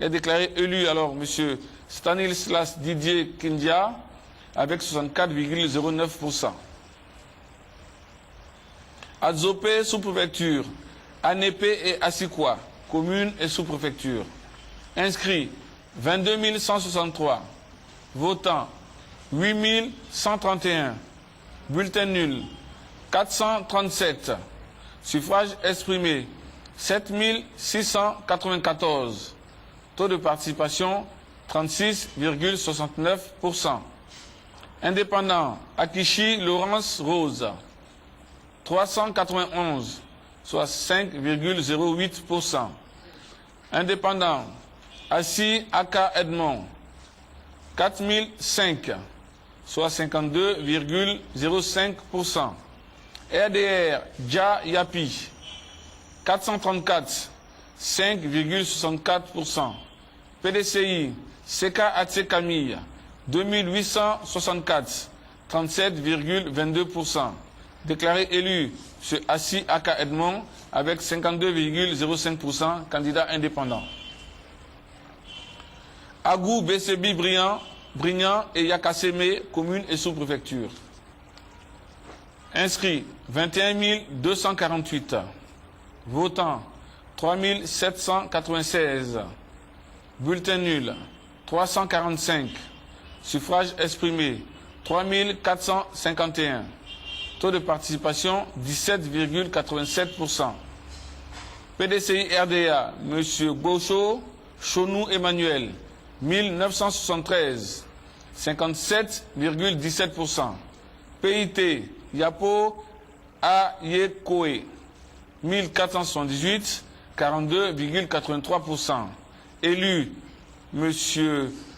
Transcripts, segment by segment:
est déclaré élu alors M. Stanislas Didier Kindia avec 64,09%. Adzopé, sous-préfecture, Anépé et Assikwa, commune et sous-préfecture. Inscrits 22 163. Votants 8 131. Bulletin nul 437. Suffrages exprimés 7 694. Taux de participation 36,69%. Indépendant, Akishi Laurence Rose 391, soit 5,08%. Indépendant, Assis Aka Edmond 4005, soit 52,05%. RDR Dja Yapi 434, 5,64%. PDCI Seka Atse Camille 2864, 37,22%. Déclaré élu M. Assis Aka Edmond avec 52,05%, candidat indépendant. Agou BCB Brignan et Yakaseme, commune et sous-préfecture. Inscrits 21 248. Votants 3 796. Bulletin nul 345. Suffrages exprimés 3 451. Taux de participation 17,87%. PDCI RDA, M. Gaucho Chonou Emmanuel 1973, 57,17%. PIT Yapo Ayekoe 1478, 42,83%. Élu M.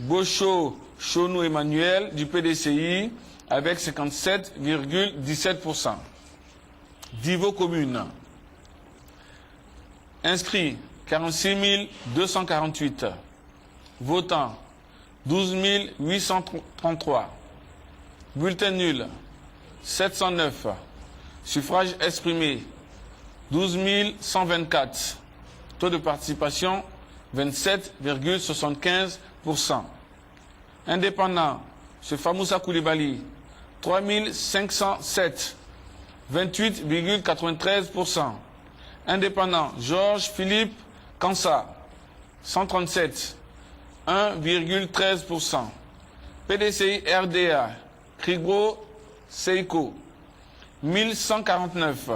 Gaucho Chonou Emmanuel du PDCI avec 57,17%. Divo commune. Inscrits 46 248. Votants 12 833. Bulletin nul 709. Suffrages exprimés 12 124. Taux de participation 27,75%. Indépendant, M. Famoussa Koulibaly 3507, 28,93%. Indépendant, Georges Philippe Kansa 137, 1,13%. PDCI RDA, Krigro Seiko 1149,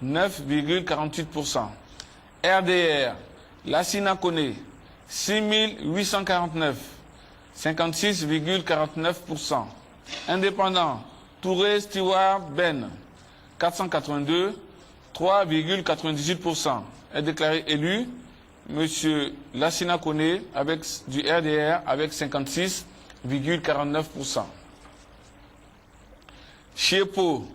9,48%. RDR, Lassina Kone 6849, 56,49%. Indépendant, Touré Stewart Ben 482, 3,98%. Est déclaré élu M. Lassina Kone avec du RDR avec 56,49%. Chiepo,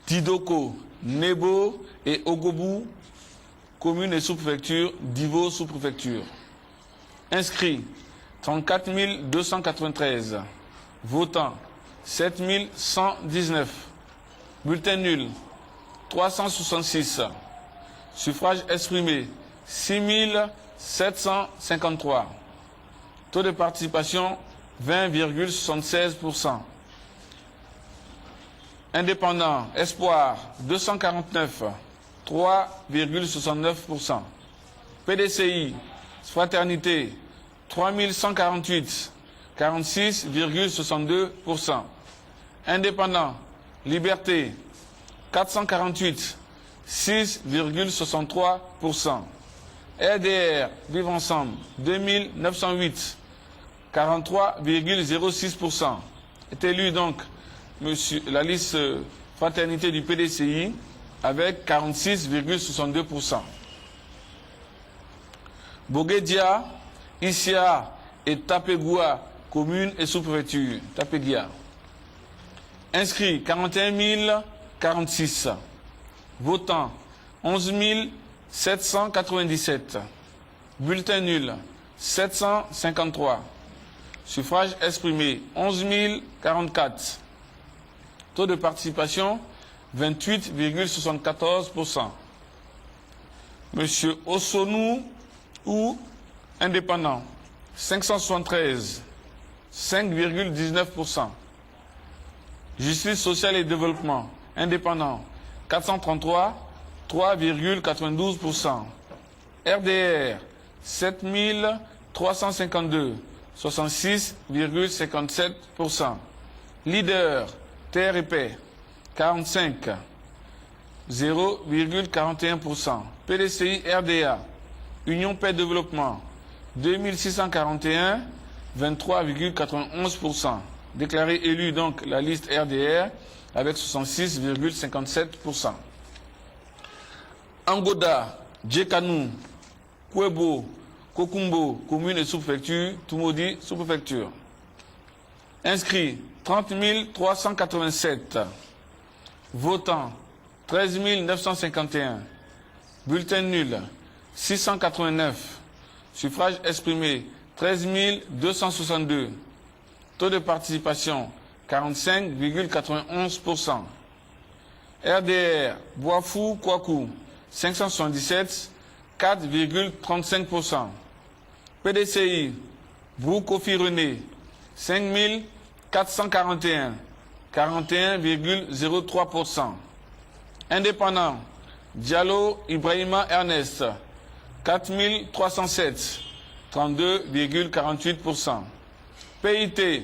Didoko, Nebo et Ogobu, commune et sous-préfecture, Divo sous-préfecture. Inscrits 34 293. Votants 7 119. Bulletin nul 366. Suffrages exprimés 6 753. Taux de participation 20,76%. Indépendant, Espoir 249, 3,69%. PDCI, Fraternité 3148, 46,62%. Indépendant, Liberté 448, 6,63%. RDR, Vivre Ensemble 2908, 43,06%. Est élu donc la liste Fraternité du PDCI avec 46,62%. Boguedia, Issia et Tapegoua, commune et sous-préfecture. Tapegia. Inscrits 41 046. Votants 11 797. Bulletin nul 753. Suffrages exprimés 11 044. Taux de participation 28,74%. Monsieur Osonou ou indépendants, 573, 5,19%. Justice sociale et développement, indépendant, 433, 3,92%. RDR, 7352, 66,57%. Leader, Terre et Paix, 45, 0,41%. PDCI RDA, Union Paix Développement, 2641, 23,91%. Déclaré élu donc la liste RDR avec 66,57%. Angoda, Djekanou, Kwebo, Kokumbo, commune et sous-préfecture, Tumodi, sous-préfecture. Inscrits 30 387. Votants 13 951. Bulletin nul 689. Suffrage exprimé 13 262. Taux de participation 45,91%. RDR Boifou Kouakou 577, 4,35%. PDCI Broukofi René 5441, 41,03%. Indépendant Diallo Ibrahima Ernest 4307, 32,48%. PIT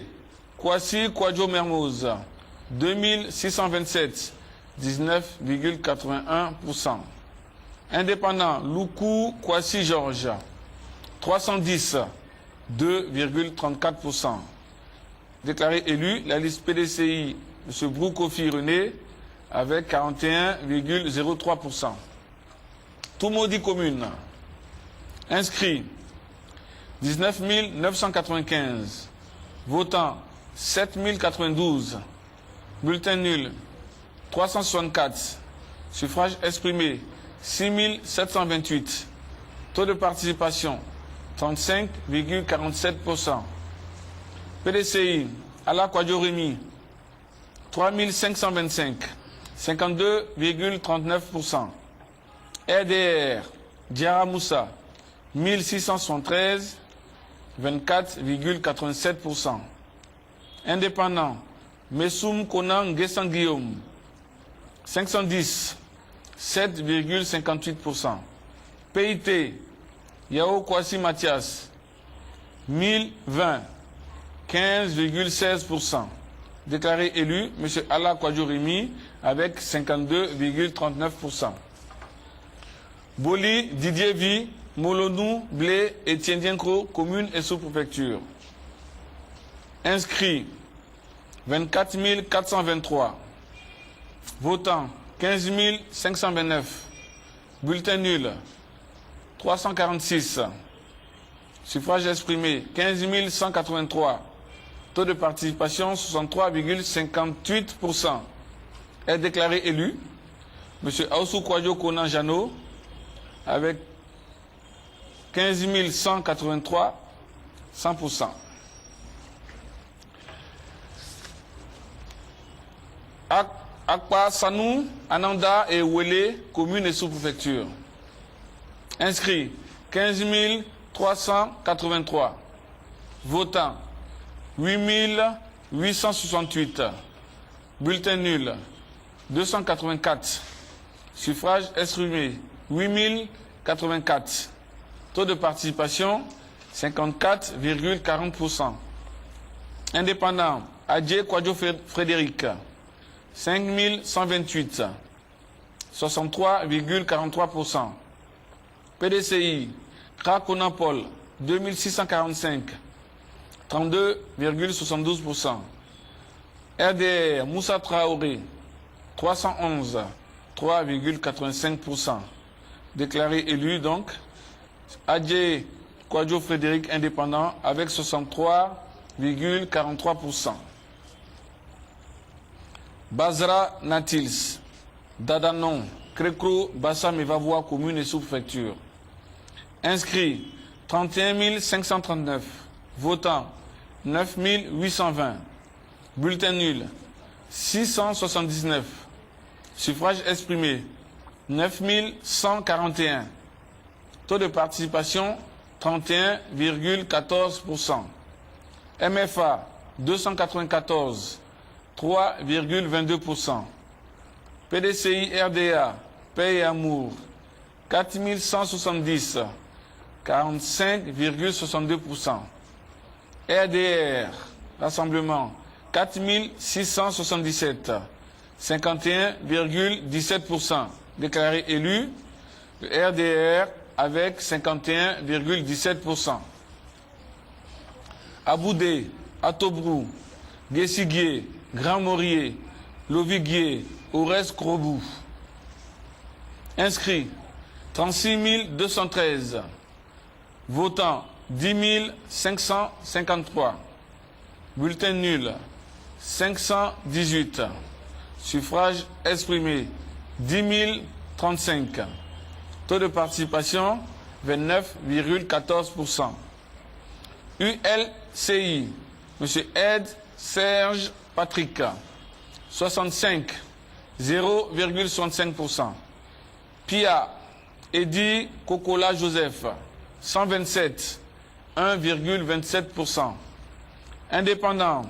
Kwasi Kwadjo Mermoz 2627, 19,81%. Indépendant Loukou Kwasi Georges 310, 2,34%. Déclaré élu, la liste PDCI, M. Broukofi René, avec 41,03%. Tumodi commune. Inscrit 19 995. Votants 7 092. Bulletin nul 364. Suffrage exprimé 6 728. Taux de participation 35,47%. PDCI Ala Kwadjo Rémi 3525, 52,39%. RDR Diara Moussa 1673, 24,87%. Indépendant Messoum Konan Gessan Guillaume 510, 7,58%. PIT Yao Kwasi Mathias 1020, 15,16%. Déclaré élu, M. Ala Kwadjo Rémi avec 52,39%. Boli, Didier Vi, Molonou, Blé et Tiendienko, commune et sous-préfecture. Inscrits 24 423. Votants 15 529. Bulletin nul 346. Suffrage exprimé 15 183. Taux de participation 63,58%. Est déclaré élu M. Aoussou Kwadjo Konan Jano avec 15 183, 100%. Akpa Sanou, Ananda et Ouélé, commune et sous-préfecture. Inscrits 15 383. Votants 8 868. Bulletin nul 284. Suffrage exprimé 8 084. Taux de participation 54,40%. Indépendant Adje Kwadjo Frédéric 5 128. 63,43%. PDCI Krakona Paul 2645. 32,72%. RDR Moussa Traoré 311, 3,85%. Déclaré élu donc. Adje Kwadjo Frédéric indépendant avec 63,43%. Bazra Natils, Dadanon, Krekro, Bassam et Vavois, commune et sous-préfecture. Inscrits 31 539. Votants 9 820. Bulletin nul 679. Suffrage exprimé 9 141. Taux de participation 31,14%. MFA 294, 3,22%. PDCI RDA, Paix et Amour 4170, 45,62%. RDR, Rassemblement 4677, 51,17%. Déclaré élu, le RDR avec 51,17%. Aboudé, Atobrou, Guessiguier, Grand Maurier, Loviguier, Aurès Crobou. Inscrits 36 213. Votants 10 553. Bulletin nul 518. Suffrage exprimé 10 035. Taux de participation 29,14%. ULCI, M. Ed Serge Patrick, 65, 0,65%. PIA, Eddy Kokola Joseph, 127, 1,27%. Indépendant,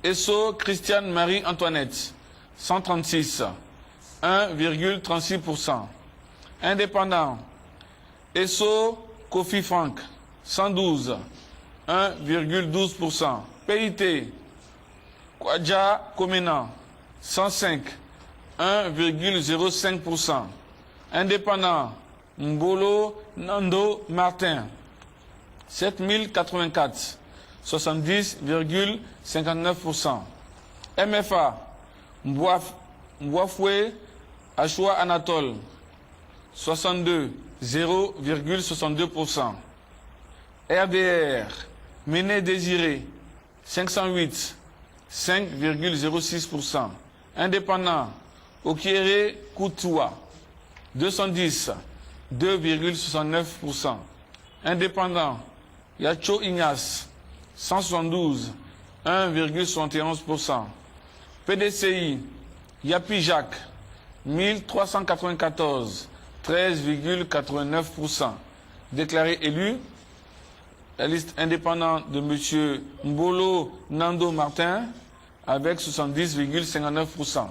Esso Christiane Marie-Antoinette, 136, 1,36%. Indépendant, Esso Kofi Frank, 112, 1,12%. PIT, Kwadja Komena, 105, 1,05%. Indépendant, Ngolo Nando Martin, 7084, 70,59%. MFA, Mbouafoué Achoua Anatole, 62, 0,62%. RDR, Méné Désiré, 508, 5,06%. Indépendant, Okiere Koutoua, 210, 2,69%. Indépendant, Yacho Ignace, 172, 1,71%. PDCI, Yapi Jacques, 1394, 13,89%. Déclaré élu, la liste indépendante de M. Mbolo Nando Martin avec 70,59%.